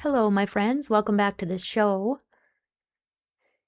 Hello, my friends. Welcome back to the show.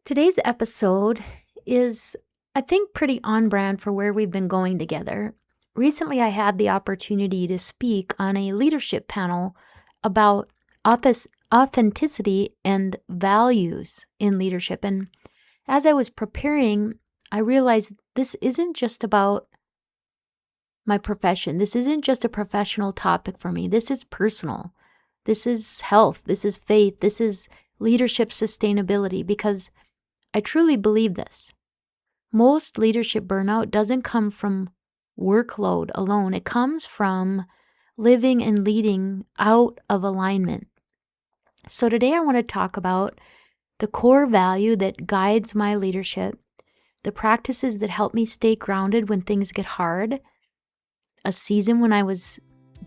Today's episode is, I think, pretty on brand for where we've been going together. Recently, I had the opportunity to speak on a leadership panel about authenticity and values in leadership. And as I was preparing, I realized this isn't just about my profession. This isn't just a professional topic for me. This is personal. This is health. This is faith. This is leadership sustainability, because I truly believe this. Most leadership burnout doesn't come from workload alone. It comes from living and leading out of alignment. So today I want to talk about the core value that guides my leadership, the practices that help me stay grounded when things get hard, a season when I was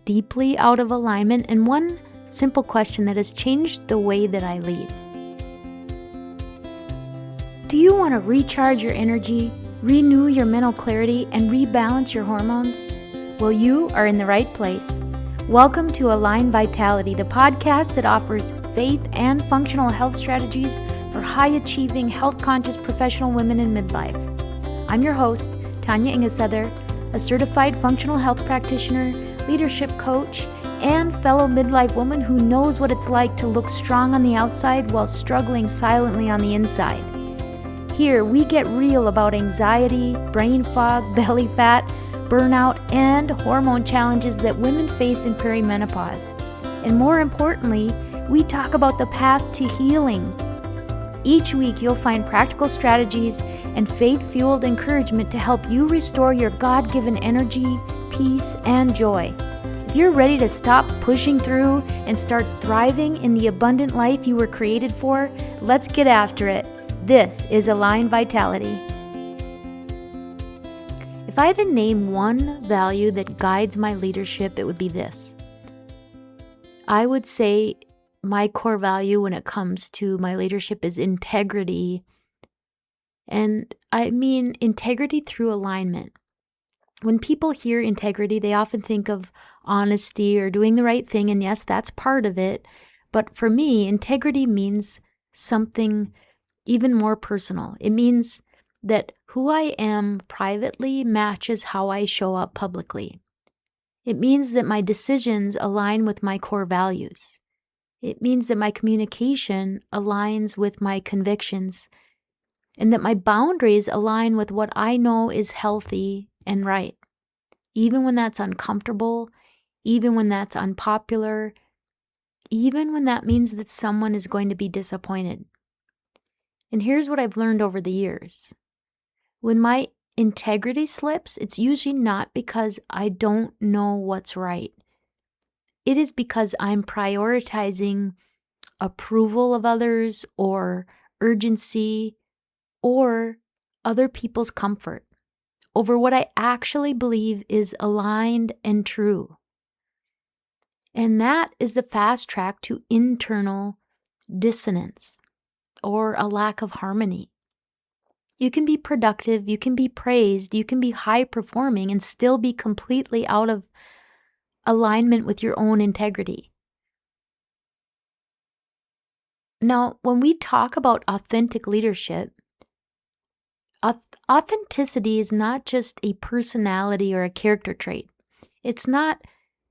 deeply out of alignment, and one simple question that has changed the way that I lead. Do you want to recharge your energy, renew your mental clarity, and rebalance your hormones? Well, you are in the right place. Welcome to Align Vitality, the podcast that offers faith and functional health strategies for high-achieving, health-conscious professional women in midlife. I'm your host, Tanya Engesether, a certified functional health practitioner, leadership coach, and fellow midlife woman who knows what it's like to look strong on the outside while struggling silently on the inside. Here, we get real about anxiety, brain fog, belly fat, burnout, and hormone challenges that women face in perimenopause. And more importantly, we talk about the path to healing. Each week, you'll find practical strategies and faith-fueled encouragement to help you restore your God-given energy, peace, and joy. If you're ready to stop pushing through and start thriving in the abundant life you were created for, let's get after it. This is Align Vitality. If I had to name one value that guides my leadership, it would be this. I would say my core value when it comes to my leadership is integrity. And I mean integrity through alignment. When people hear integrity, they often think of honesty or doing the right thing, and yes, that's part of it. But for me, integrity means something even more personal. It means that who I am privately matches how I show up publicly. It means that my decisions align with my core values. It means that my communication aligns with my convictions, and that my boundaries align with what I know is healthy and right. Even when that's uncomfortable, even when that's unpopular, even when that means that someone is going to be disappointed. And here's what I've learned over the years. When my integrity slips, it's usually not because I don't know what's right. It is because I'm prioritizing approval of others or urgency or other people's comfort over what I actually believe is aligned and true. And that is the fast track to internal dissonance or a lack of harmony. You can be productive, you can be praised, you can be high performing and still be completely out of alignment with your own integrity. Now, when we talk about authentic leadership, authenticity is not just a personality or a character trait. It's not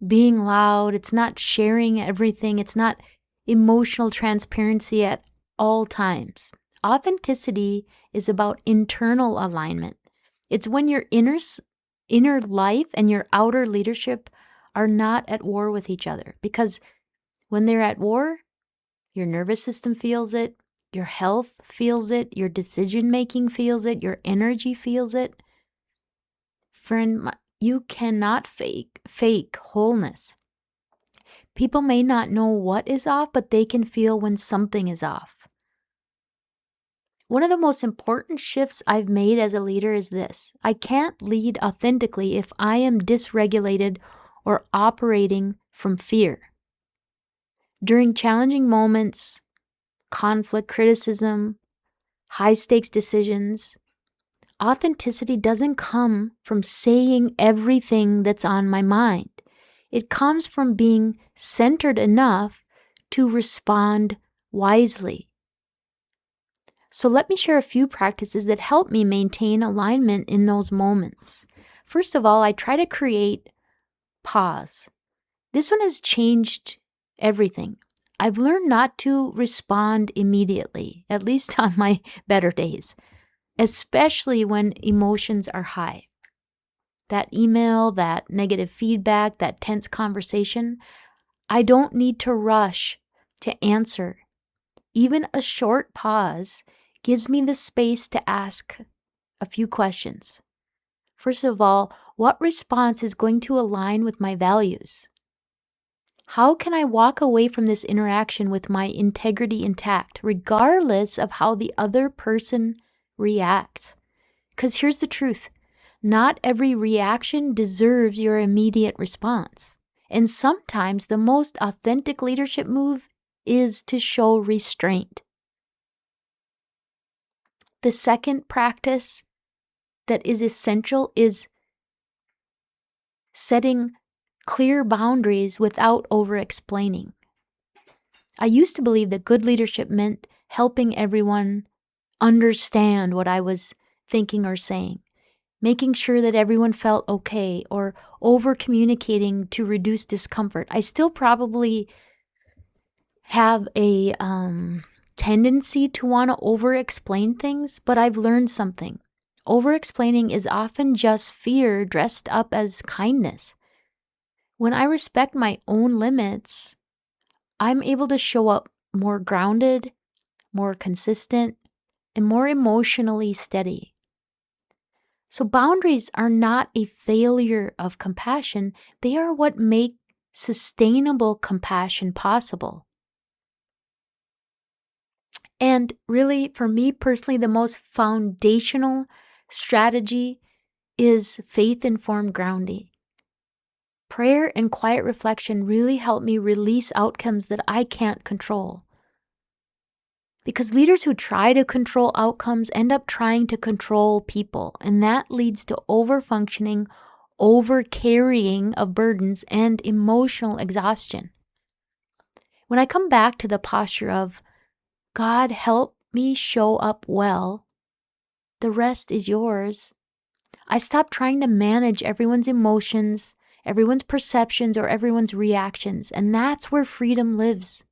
being loud. It's not sharing everything. It's not emotional transparency at all times. Authenticity is about internal alignment. It's when your inner life and your outer leadership are not at war with each other. Because when they're at war, your nervous system feels it. Your health feels it, your decision-making feels it, your energy feels it. Friend, you cannot fake wholeness. People may not know what is off, but they can feel when something is off. One of the most important shifts I've made as a leader is this. I can't lead authentically if I am dysregulated or operating from fear. During challenging moments, conflict, criticism, high-stakes decisions, authenticity doesn't come from saying everything that's on my mind. It comes from being centered enough to respond wisely. So let me share a few practices that help me maintain alignment in those moments. First of all, I try to create pause. This one has changed everything. I've learned not to respond immediately, at least on my better days, especially when emotions are high. That email, that negative feedback, that tense conversation, I don't need to rush to answer. Even a short pause gives me the space to ask a few questions. First of all, what response is going to align with my values? How can I walk away from this interaction with my integrity intact, regardless of how the other person reacts? Because here's the truth. Not every reaction deserves your immediate response. And sometimes the most authentic leadership move is to show restraint. The second practice that is essential is setting clear boundaries without over-explaining. I used to believe that good leadership meant helping everyone understand what I was thinking or saying, making sure that everyone felt okay, or over-communicating to reduce discomfort. I still probably have a tendency to want to over-explain things, but I've learned something. Over-explaining is often just fear dressed up as kindness. When I respect my own limits, I'm able to show up more grounded, more consistent, and more emotionally steady. So boundaries are not a failure of compassion. They are what make sustainable compassion possible. And really, for me personally, the most foundational strategy is faith-informed grounding. Prayer and quiet reflection really help me release outcomes that I can't control. Because leaders who try to control outcomes end up trying to control people, and that leads to overfunctioning, over-carrying of burdens, and emotional exhaustion. When I come back to the posture of, God, help me show up well, the rest is yours, I stop trying to manage everyone's emotions, everyone's perceptions, or everyone's reactions, and that's where freedom lives.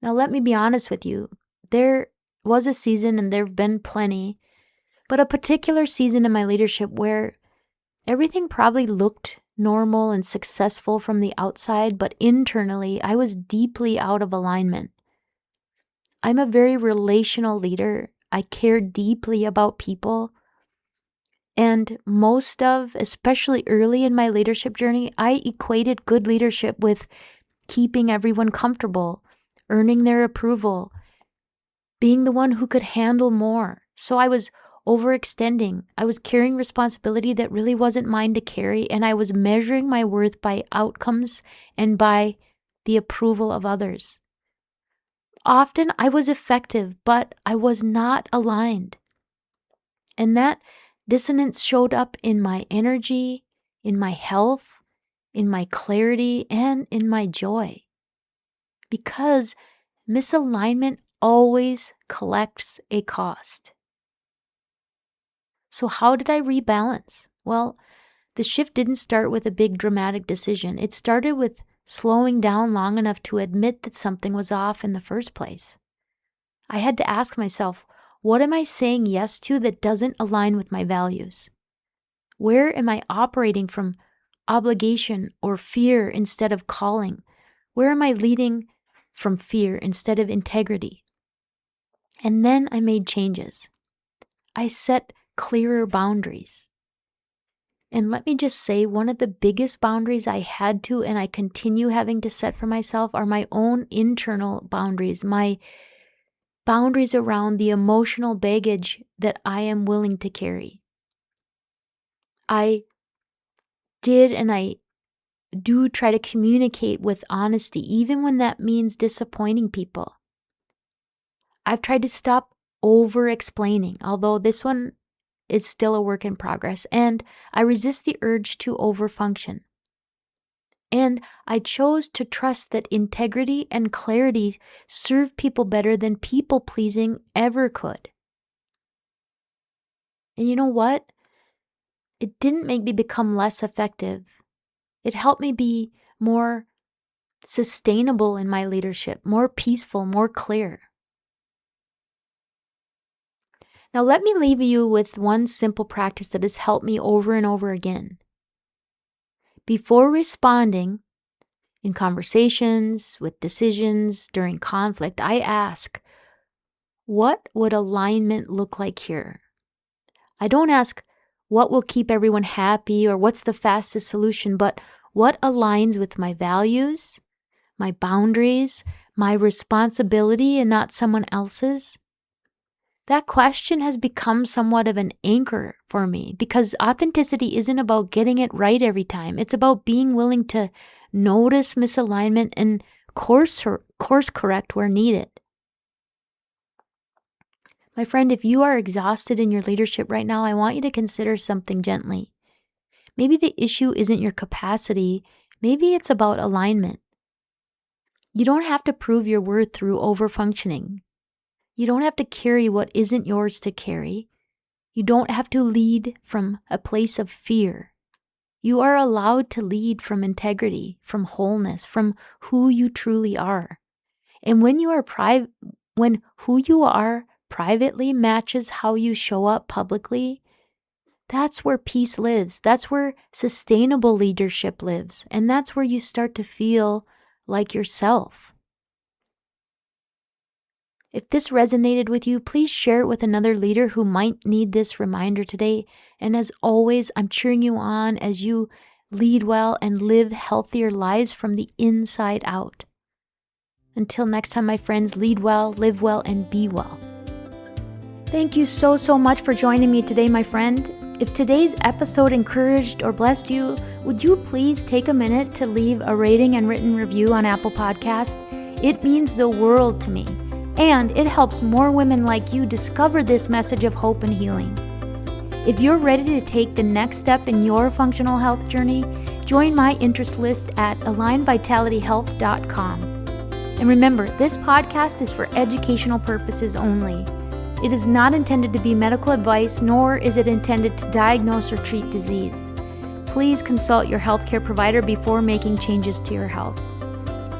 Now, let me be honest with you. There was a season, and there have been plenty, but a particular season in my leadership where everything probably looked normal and successful from the outside, but internally, I was deeply out of alignment. I'm a very relational leader. I care deeply about people. And especially early in my leadership journey, I equated good leadership with keeping everyone comfortable, earning their approval, being the one who could handle more. So I was overextending. I was carrying responsibility that really wasn't mine to carry, and I was measuring my worth by outcomes and by the approval of others. Often I was effective, but I was not aligned. And that dissonance showed up in my energy, in my health, in my clarity, and in my joy. Because misalignment always collects a cost. So how did I rebalance? Well, the shift didn't start with a big dramatic decision. It started with slowing down long enough to admit that something was off in the first place. I had to ask myself, what am I saying yes to that doesn't align with my values? Where am I operating from obligation or fear instead of calling? Where am I leading from fear instead of integrity? And then I made changes. I set clearer boundaries. And let me just say, one of the biggest boundaries I had to and I continue having to set for myself are my own internal boundaries, my boundaries around the emotional baggage that I am willing to carry. I did and I do try to communicate with honesty, even when that means disappointing people. I've tried to stop over-explaining, although this one is still a work in progress, and I resist the urge to overfunction. And I chose to trust that integrity and clarity serve people better than people-pleasing ever could. And you know what? It didn't make me become less effective. It helped me be more sustainable in my leadership, more peaceful, more clear. Now, let me leave you with one simple practice that has helped me over and over again. Before responding in conversations, with decisions, during conflict, I ask, what would alignment look like here? I don't ask, what will keep everyone happy or what's the fastest solution, but what aligns with my values, my boundaries, my responsibility and not someone else's? That question has become somewhat of an anchor for me because authenticity isn't about getting it right every time. It's about being willing to notice misalignment and course correct where needed. My friend, if you are exhausted in your leadership right now, I want you to consider something gently. Maybe the issue isn't your capacity. Maybe it's about alignment. You don't have to prove your worth through overfunctioning. You don't have to carry what isn't yours to carry. You don't have to lead from a place of fear. You are allowed to lead from integrity, from wholeness, from who you truly are. And when who you are privately matches how you show up publicly, that's where peace lives. That's where sustainable leadership lives. And that's where you start to feel like yourself. If this resonated with you, please share it with another leader who might need this reminder today. And as always, I'm cheering you on as you lead well and live healthier lives from the inside out. Until next time, my friends, lead well, live well, and be well. Thank you so much for joining me today, my friend. If today's episode encouraged or blessed you, would you please take a minute to leave a rating and written review on Apple Podcasts? It means the world to me. And it helps more women like you discover this message of hope and healing. If you're ready to take the next step in your functional health journey, join my interest list at alignvitalityhealth.com. And remember, this podcast is for educational purposes only. It is not intended to be medical advice, nor is it intended to diagnose or treat disease. Please consult your healthcare provider before making changes to your health.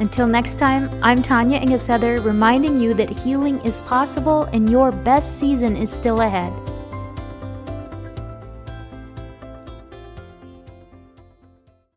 Until next time, I'm Tanya Engesether, reminding you that healing is possible and your best season is still ahead.